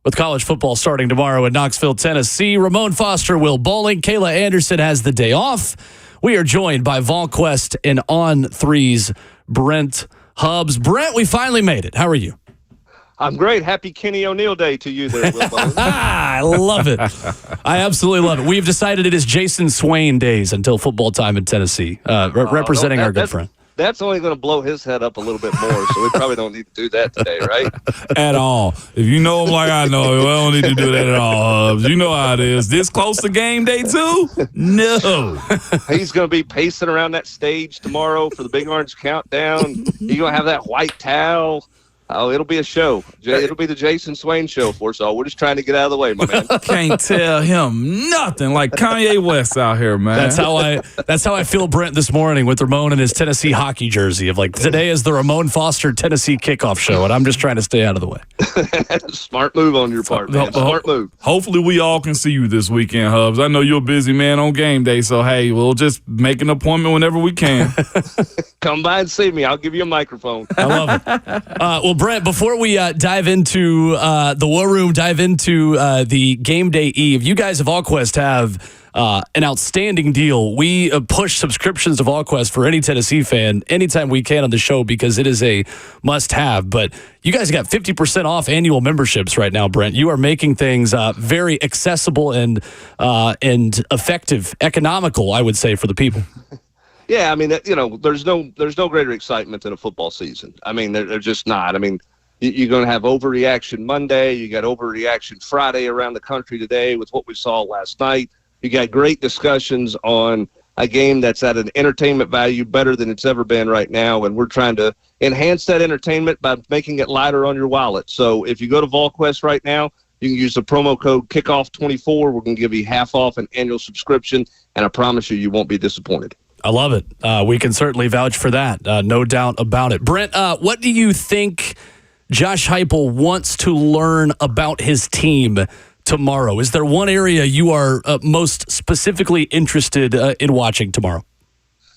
With college football starting tomorrow in Knoxville, Tennessee, Ramon Foster will bowling. Kayla Anderson has the day off. We are joined by VolQuest and On3's Brent Hubbs. Brent, we finally made it. How are you? I'm great. Happy Kenny O'Neill Day to you there, Will. I love it. I absolutely love it. We've decided it is Jason Swain days until football time in Tennessee, representing our good friend. That's only going to blow his head up a little bit more, so we probably don't need to do that today, right? At all. If you know him like I know him, we don't need to do that at all, Hubs. You know how it is. This close to game day, too? No. He's going to be pacing around that stage tomorrow for the Big Orange Countdown. You're going to have that white towel. Oh, it'll be a show. It'll be the Jason Swain show for us all. We're just trying to get out of the way, my man. Can't tell him nothing, like Kanye West out here, man. That's how I feel, Brent, this morning with Ramon in his Tennessee hockey jersey. Of like, today is the Ramon Foster Tennessee kickoff show, and I'm just trying to stay out of the way. Smart move on your part, man. Smart move. Hopefully we all can see you this weekend, Hubs. I know you're a busy man on game day, so, hey, we'll just make an appointment whenever we can. Come by and see me. I'll give you a microphone. I love it. Well, Brent, before we dive into the war room, dive into the game day eve, you guys of VolQuest have an outstanding deal. We push subscriptions to VolQuest for any Tennessee fan anytime we can on the show because it is a must-have. But you guys got 50% off annual memberships right now, Brent. You are making things very accessible and effective, economical, I would say, for the people. Yeah, I mean, there's no greater excitement than a football season. I mean, they're just not. I mean, you're going to have overreaction Monday. You got overreaction Friday around the country today with what we saw last night. You got great discussions on a game that's at an entertainment value better than it's ever been right now, and we're trying to enhance that entertainment by making it lighter on your wallet. So if you go to VolQuest right now, you can use the promo code Kickoff24. We're going to give you half off an annual subscription, and I promise you won't be disappointed. I love it. We can certainly vouch for that. No doubt about it. Brent, what do you think Josh Heupel wants to learn about his team tomorrow? Is there one area you are most specifically interested in watching tomorrow?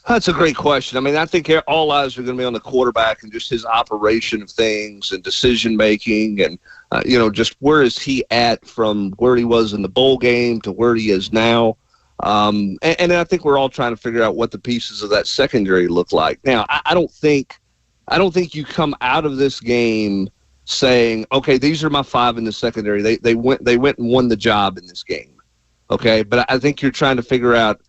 That's a great question. I mean, I think all eyes are going to be on the quarterback and just his operation of things and decision-making and, just where is he at from where he was in the bowl game to where he is now. And I think we're all trying to figure out what the pieces of that secondary look like. Now, I don't think you come out of this game saying, okay, these are my five in the secondary. They went and won the job in this game. Okay, but I think you're trying to figure out,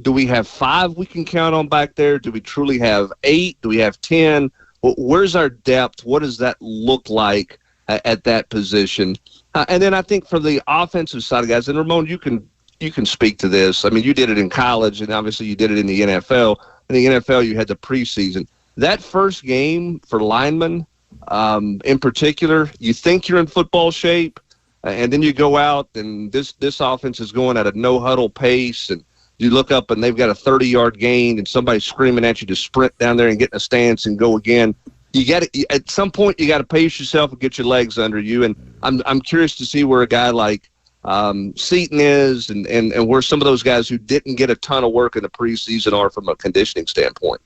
do we have five we can count on back there? Do we truly have 8? Do we have 10? Where's our depth? What does that look like at that position? And then I think for the offensive side of guys, and Ramon, you can speak to this. I mean, you did it in college, and obviously you did it in the NFL. In the NFL, you had the preseason. That first game for linemen, in particular, you think you're in football shape, and then you go out, and this offense is going at a no-huddle pace, and you look up, and they've got a 30-yard gain, and somebody's screaming at you to sprint down there and get in a stance and go again. At some point, you got to pace yourself and get your legs under you, and I'm curious to see where a guy like Seaton is and where some of those guys who didn't get a ton of work in the preseason are from a conditioning standpoint.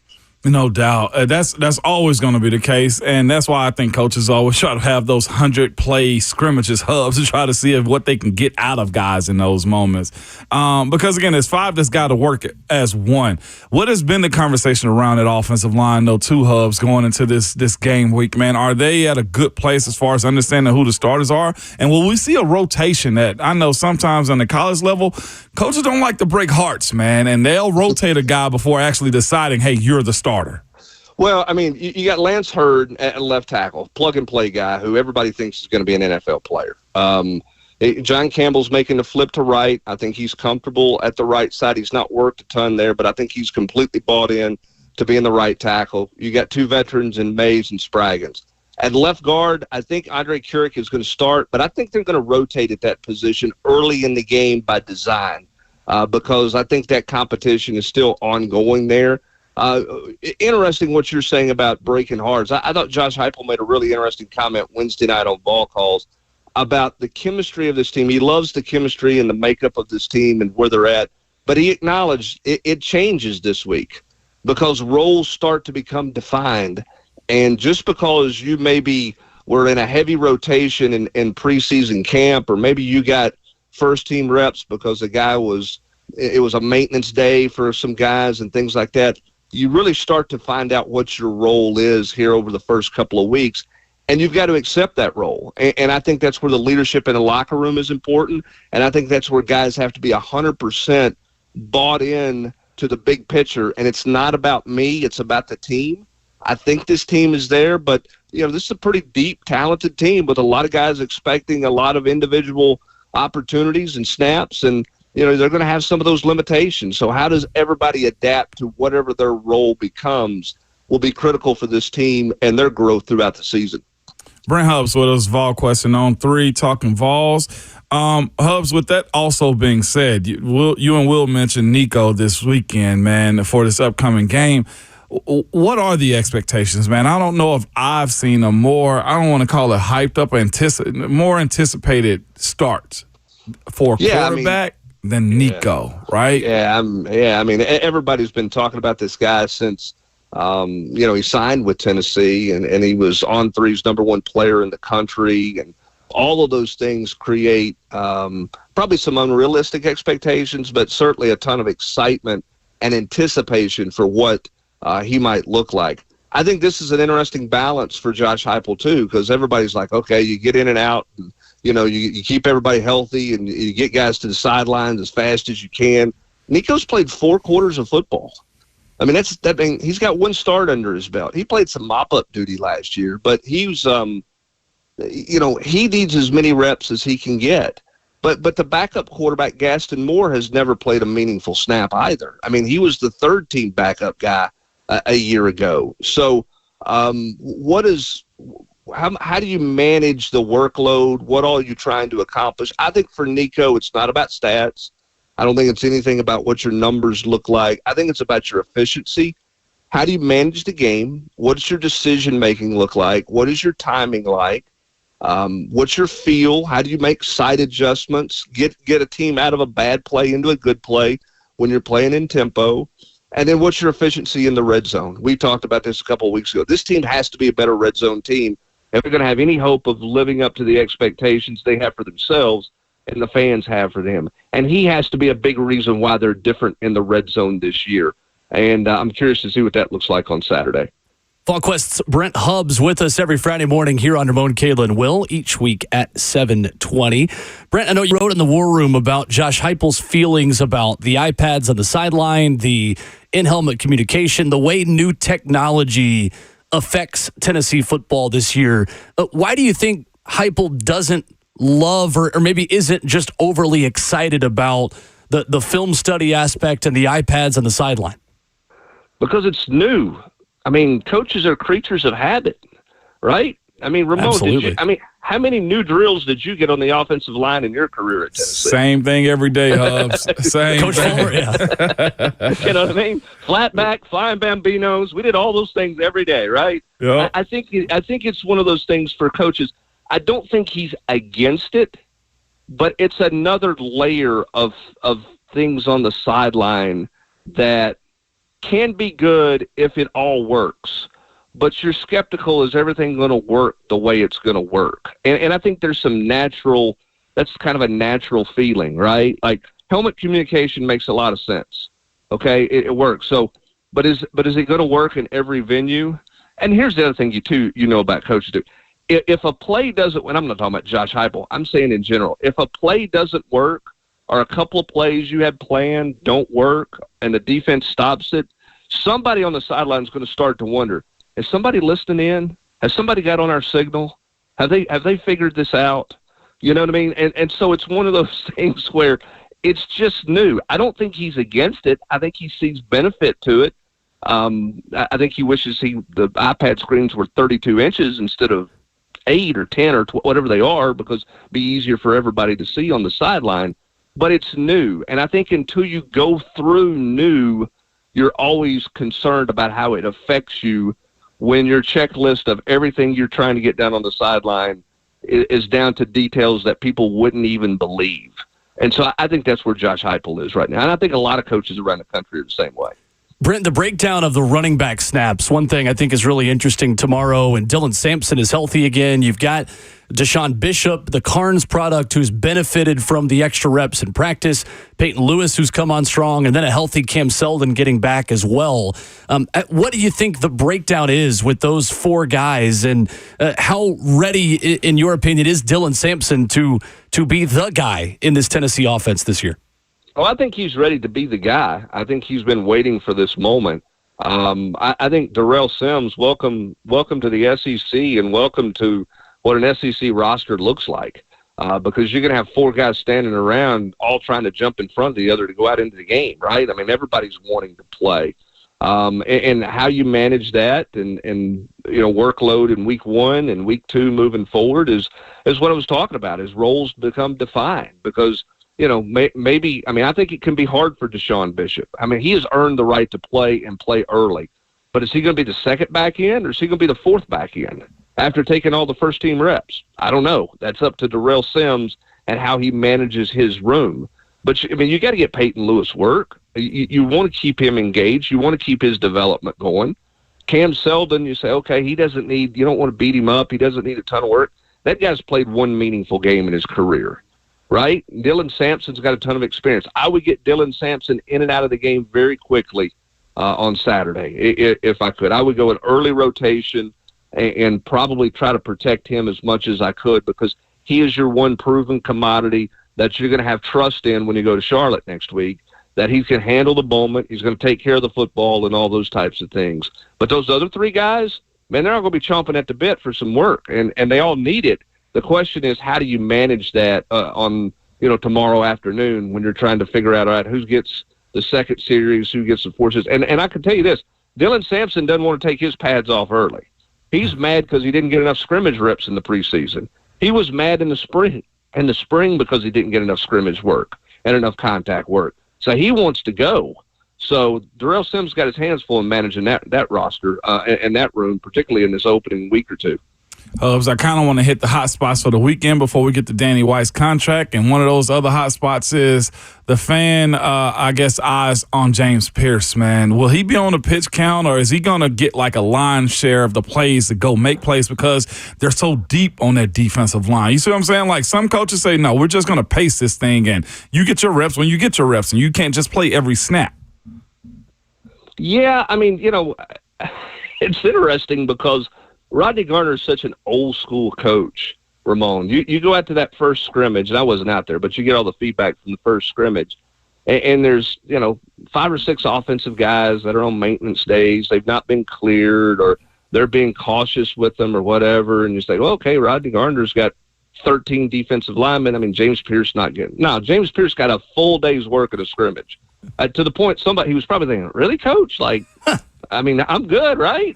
No doubt. That's always going to be the case, and that's why I think coaches always try to have those 100-play scrimmages, hubs, to try to see what they can get out of guys in those moments. Because, again, there's 5 that's got to work as one. What has been the conversation around that offensive line, though, 2 hubs going into this game week, man? Are they at a good place as far as understanding who the starters are? And will we see a rotation that I know sometimes on the college level, coaches don't like to break hearts, man, and they'll rotate a guy before actually deciding, hey, you're the starter. Well, I mean, you got Lance Hurd at left tackle, plug-and-play guy who everybody thinks is going to be an NFL player. John Campbell's making the flip to right. I think he's comfortable at the right side. He's not worked a ton there, but I think he's completely bought in to being the right tackle. You got 2 veterans in Mays and Spraggins. At left guard, I think Andre Kuric is going to start, but I think they're going to rotate at that position early in the game by design because I think that competition is still ongoing there. Interesting what you're saying about breaking hearts. I thought Josh Heupel made a really interesting comment Wednesday night on Ball Calls about the chemistry of this team. He loves the chemistry and the makeup of this team and where they're at, but he acknowledged it changes this week because roles start to become defined. And just because you may be were in a heavy rotation in preseason camp, or maybe you got first-team reps because it was a maintenance day for some guys and things like that, you really start to find out what your role is here over the first couple of weeks, and you've got to accept that role. And I think that's where the leadership in the locker room is important, and I think that's where guys have to be 100% bought in to the big picture, and it's not about me, it's about the team. I think this team is there, but this is a pretty deep, talented team with a lot of guys expecting a lot of individual opportunities and snaps, and they're going to have some of those limitations. So how does everybody adapt to whatever their role becomes will be critical for this team and their growth throughout the season. Brent Hubbs with us, VolQuest on 3, talking Vols. Hubbs, with that also being said, you and Will mentioned Nico this weekend, man, for this upcoming game. What are the expectations, man? I don't know if I've seen a more, I don't want to call it hyped up, more anticipated starts for a quarterback than Nico, right? Yeah, I mean, everybody's been talking about this guy since, he signed with Tennessee, and he was On3's number 1 player in the country, and all of those things create probably some unrealistic expectations, but certainly a ton of excitement and anticipation for what he might look like. I think this is an interesting balance for Josh Heupel too, because everybody's like, okay, you get in and out, and, you keep everybody healthy, and you get guys to the sidelines as fast as you can. Nico's played 4 quarters of football. I mean, he's got 1 start under his belt. He played some mop-up duty last year, but he was, he needs as many reps as he can get. But the backup quarterback, Gaston Moore, has never played a meaningful snap either. I mean, he was the third-team backup guy a year ago. So how do you manage the workload? What all are you trying to accomplish? I think for Nico, it's not about stats. I don't think it's anything about what your numbers look like. I think it's about your efficiency. How do you manage the game? What does your decision-making look like? What is your timing like? What's your feel? How do you make side adjustments? Get a team out of a bad play into a good play when you're playing in tempo? And then what's your efficiency in the red zone? We talked about this a couple of weeks ago. This team has to be a better red zone team if they're going to have any hope of living up to the expectations they have for themselves and the fans have for them. And he has to be a big reason why they're different in the red zone this year. And I'm curious to see what that looks like on Saturday. VolQuest's Brent Hubbs with us every Friday morning here on Ramon, Kayla, and Will, each week at 7:20. Brent, I know you wrote in the War Room about Josh Heupel's feelings about the iPads on the sideline, the in-helmet communication, the way new technology affects Tennessee football this year. Why do you think Heupel doesn't love or maybe isn't just overly excited about the film study aspect and the iPads on the sideline? Because it's new. I mean, coaches are creatures of habit, right? I mean, Ramon, how many new drills did you get on the offensive line in your career at Tennessee? Same thing every day, Hubs. Same Coach thing. Fuller, yeah. You know what I mean? Flat back, flying Bambinos. We did all those things every day, right? Yeah. I think it's one of those things for coaches. I don't think he's against it, but it's another layer of things on the sideline that can be good if it all works, but you're skeptical, is everything going to work the way it's going to work? And I think there's that's kind of a natural feeling, right? Like helmet communication makes a lot of sense. Okay, it works. So, but is it going to work in every venue? And here's the other thing you know about coaches do. If a play doesn't, and I'm not talking about Josh Heupel, I'm saying in general, if a play doesn't work or a couple of plays you had planned don't work and the defense stops it, somebody on the sideline is going to start to wonder, is somebody listening in? Has somebody got on our signal? Have they figured this out? You know what I mean? And so it's one of those things where it's just new. I don't think he's against it. I think he sees benefit to it. I think he wishes the iPad screens were 32 inches instead of 8 or 10 or whatever they are, because it'd be easier for everybody to see on the sideline. But it's new. And I think until you go through new, you're always concerned about how it affects you when your checklist of everything you're trying to get done on the sideline is down to details that people wouldn't even believe. And so I think that's where Josh Heupel is right now. And I think a lot of coaches around the country are the same way. Brent, the breakdown of the running back snaps, one thing I think is really interesting tomorrow, and Dylan Sampson is healthy again. You've got Deshaun Bishop, the Carnes product, who's benefited from the extra reps in practice, Peyton Lewis, who's come on strong, and then a healthy Cam Seldon getting back as well. What do you think the breakdown is with those four guys, and how ready, in your opinion, is Dylan Sampson to be the guy in this Tennessee offense this year? Oh, I think he's ready to be the guy. I think he's been waiting for this moment. I think Darrell Sims, welcome to the SEC, and welcome to what an SEC roster looks like, because you're going to have four guys standing around all trying to jump in front of the other to go out into the game, right? I mean, everybody's wanting to play. And how you manage that and workload in week 1 and week 2 moving forward is what I was talking about, is roles become defined because – maybe, I think it can be hard for Deshaun Bishop. I mean, he has earned the right to play and play early. But is he going to be the second back end, or is he going to be the fourth back end after taking all the first-team reps? I don't know. That's up to Darrell Sims and how he manages his room. But, you got to get Peyton Lewis work. You want to keep him engaged. You want to keep his development going. Cam Seldon, you say, okay, you don't want to beat him up. He doesn't need a ton of work. That guy's played one meaningful game in his career. Right? Dylan Sampson's got a ton of experience. I would get Dylan Sampson in and out of the game very quickly on Saturday if I could. I would go in early rotation and probably try to protect him as much as I could, because he is your one proven commodity that you're going to have trust in when you go to Charlotte next week, that he can handle the moment, he's going to take care of the football and all those types of things. But those other three guys, man, they're all going to be chomping at the bit for some work, and they all need it. The question is, how do you manage that on tomorrow afternoon when you're trying to figure out, all right, who gets the second series, who gets the forces? And I can tell you this, Dylan Sampson doesn't want to take his pads off early. He's mad because he didn't get enough scrimmage reps in the preseason. He was mad in the spring because he didn't get enough scrimmage work and enough contact work. So he wants to go. So Darrell Sims got his hands full in managing that roster and that room, particularly in this opening week or two. Hubs, I kind of want to hit the hot spots for the weekend before we get to Danny White's contract. And one of those other hot spots is the fan, eyes on James Pierce, man. Will he be on the pitch count, or is he going to get like a line share of the plays to go make plays because they're so deep on that defensive line? You see what I'm saying? Like, some coaches say, no, we're just going to pace this thing, and you get your reps when you get your reps, and you can't just play every snap. Yeah, it's interesting because Rodney Garner is such an old-school coach, Ramon. You go out to that first scrimmage, and I wasn't out there, but you get all the feedback from the first scrimmage, and there's, 5 or 6 offensive guys that are on maintenance days. They've not been cleared, or they're being cautious with them or whatever, and you say, well, okay, Rodney Garner's got 13 defensive linemen. James Pierce not getting – no, James Pierce got a full day's work at a scrimmage. To the point he was probably thinking, really, Coach? I'm good, right?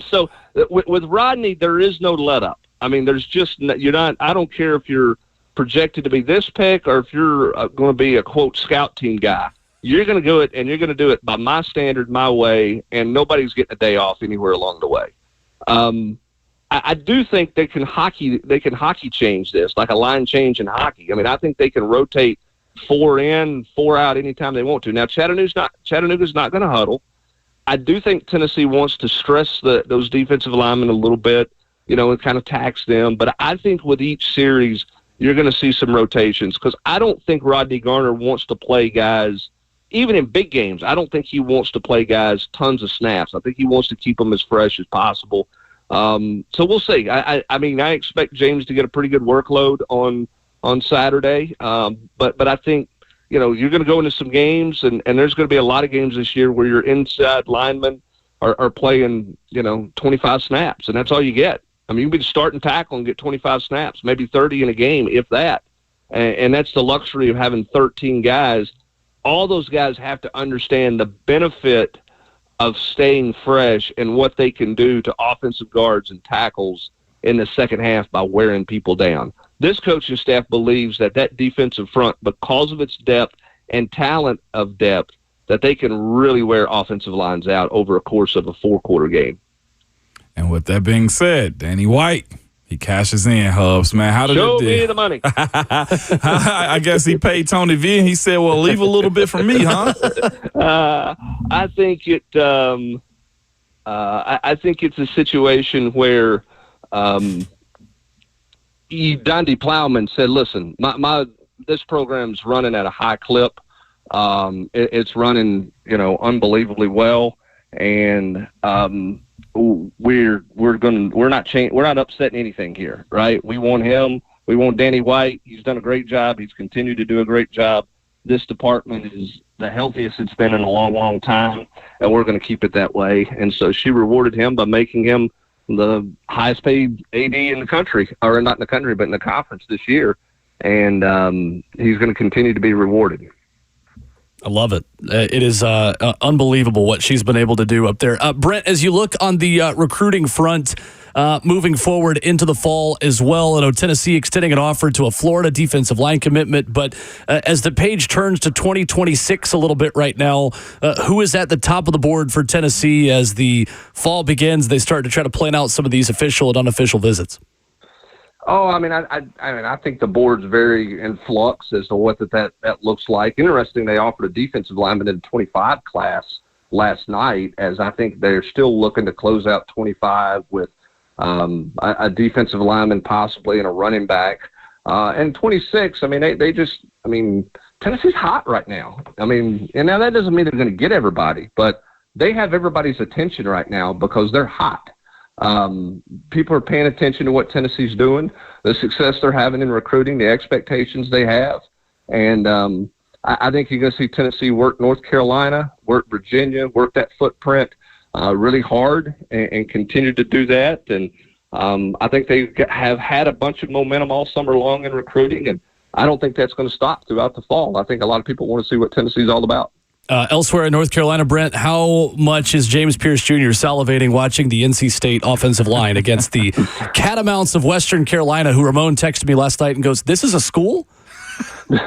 So with Rodney, there is no let up. There's just, you're not, I don't care if you're projected to be this pick or if you're going to be a, quote, scout team guy. You're going to do it, and you're going to do it by my standard, my way, and nobody's getting a day off anywhere along the way. I do think they can hockey change this, like a line change in hockey. I think they can rotate 4 in, 4 out anytime they want to. Now, Chattanooga's not going to huddle. I do think Tennessee wants to stress those defensive linemen a little bit, and kind of tax them. But I think with each series, you're going to see some rotations, because I don't think Rodney Garner wants to play guys, even in big games. I don't think he wants to play guys tons of snaps. I think he wants to keep them as fresh as possible. So we'll see. I expect James to get a pretty good workload on Saturday. But I think, you're going to go into some games, and there's going to be a lot of games this year where your inside linemen are playing, 25 snaps, and that's all you get. You can be the starting tackle and get 25 snaps, maybe 30 in a game, if that. And that's the luxury of having 13 guys. All those guys have to understand the benefit of staying fresh and what they can do to offensive guards and tackles in the second half by wearing people down. This coaching staff believes that defensive front, because of its depth and talent of depth, that they can really wear offensive lines out over a course of a 4-quarter game. And with that being said, Danny White, He cashes in, Hubs, man. How did Show it me the money. I guess he paid Tony V, and he said, well, leave a little bit for me, huh? I think I think it's a situation where Donde Plowman said, listen, this program's running at a high clip. It's running, unbelievably well. And we're not upsetting anything here, right? We want him. We want Danny White. He's done a great job. He's continued to do a great job. This department is the healthiest it's been in a long, long time, and we're going to keep it that way. And so she rewarded him by making him the highest paid AD in the country, or not in the country, but in the conference this year. And he's going to continue to be rewarded. I love it. It is unbelievable what she's been able to do up there. Brent, as you look on the recruiting front, moving forward into the fall as well, I know Tennessee extending an offer to a Florida defensive line commitment, but as the page turns to 2026 a little bit right now, who is at the top of the board for Tennessee as the fall begins? They start to try to plan out some of these official and unofficial visits. Oh, I think the board's very in flux as to what that looks like. Interesting, they offered a defensive lineman in the 25 class last night, as I think they're still looking to close out 25 with a defensive lineman possibly and a running back. And 26, Tennessee's hot right now. And now that doesn't mean they're going to get everybody, but they have everybody's attention right now because they're hot. People are paying attention to what Tennessee's doing, the success they're having in recruiting, the expectations they have. And I think you're going to see Tennessee work North Carolina, work Virginia, work that footprint really hard and continue to do that. And I think they have had a bunch of momentum all summer long in recruiting, and I don't think that's going to stop throughout the fall. I think a lot of people want to see what Tennessee's all about. Elsewhere in North Carolina, Brent, how much is James Pierce Jr. salivating watching the NC State offensive line against the Catamounts of Western Carolina, who Ramon texted me last night and goes, "This is a school?" It's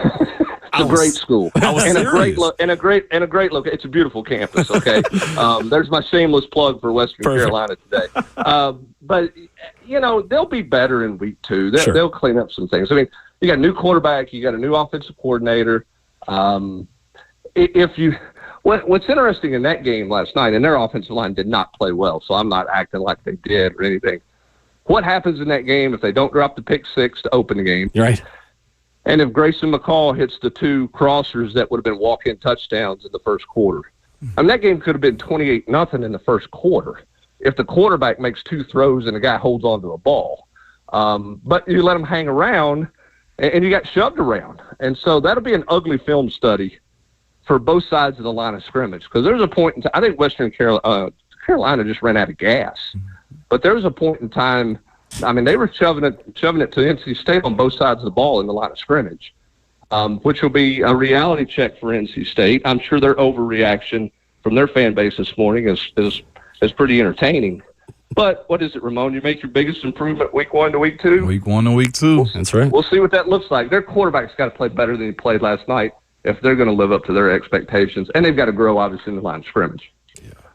a great school and a great look. It's a beautiful campus. Okay, there's my shameless plug for Western Carolina today. But they'll be better in week 2. They'll clean up some things. You got a new quarterback, you got a new offensive coordinator. What's interesting in that game last night, and their offensive line did not play well, so I'm not acting like they did or anything. What happens in that game if they don't drop the pick 6 to open the game? You're right. And if Grayson McCall hits the 2 crossers that would have been walk-in touchdowns in the first quarter. That game could have been 28-0 in the first quarter if the quarterback makes 2 throws and the guy holds onto a ball. But you let him hang around, and you got shoved around. And so that'll be an ugly film study for both sides of the line of scrimmage, because there's a point in time, I think Western Carolina just ran out of gas, but there was a point in time, they were shoving it to NC State on both sides of the ball in the line of scrimmage, which will be a reality check for NC State. I'm sure their overreaction from their fan base this morning is pretty entertaining. But what is it, Ramon? You make your biggest improvement week 1 to week 2? Week 1 to week 2. That's right. We'll see what that looks like. Their quarterback's got to play better than he played last night if they're going to live up to their expectations. And they've got to grow, obviously, in the line of scrimmage.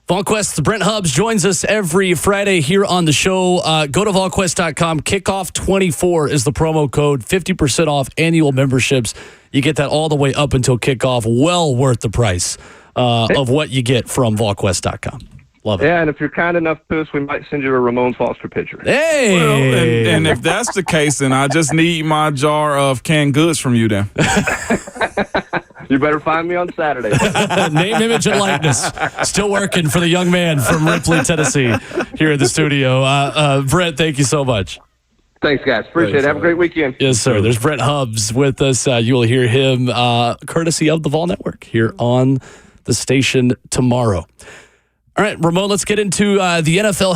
VolQuest, Brent Hubbs joins us every Friday here on the show. Go to VolQuest.com. Kickoff24 is the promo code. 50% off annual memberships. You get that all the way up until kickoff. Well worth the price of what you get from VolQuest.com. Love it. Yeah, and if you're kind enough to us, we might send you a Ramon Foster picture. Hey! Well, and if that's the case, then I just need my jar of canned goods from you then. You better find me on Saturday. Name, image, and likeness. Still working for the young man from Ripley, Tennessee, here in the studio. Brent, thank you so much. Thanks, guys. Appreciate it. Have a great weekend. Yes, sir. There's Brent Hubbs with us. You will hear him courtesy of the Vol Network here on the station tomorrow. All right, Ramon, let's get into the NFL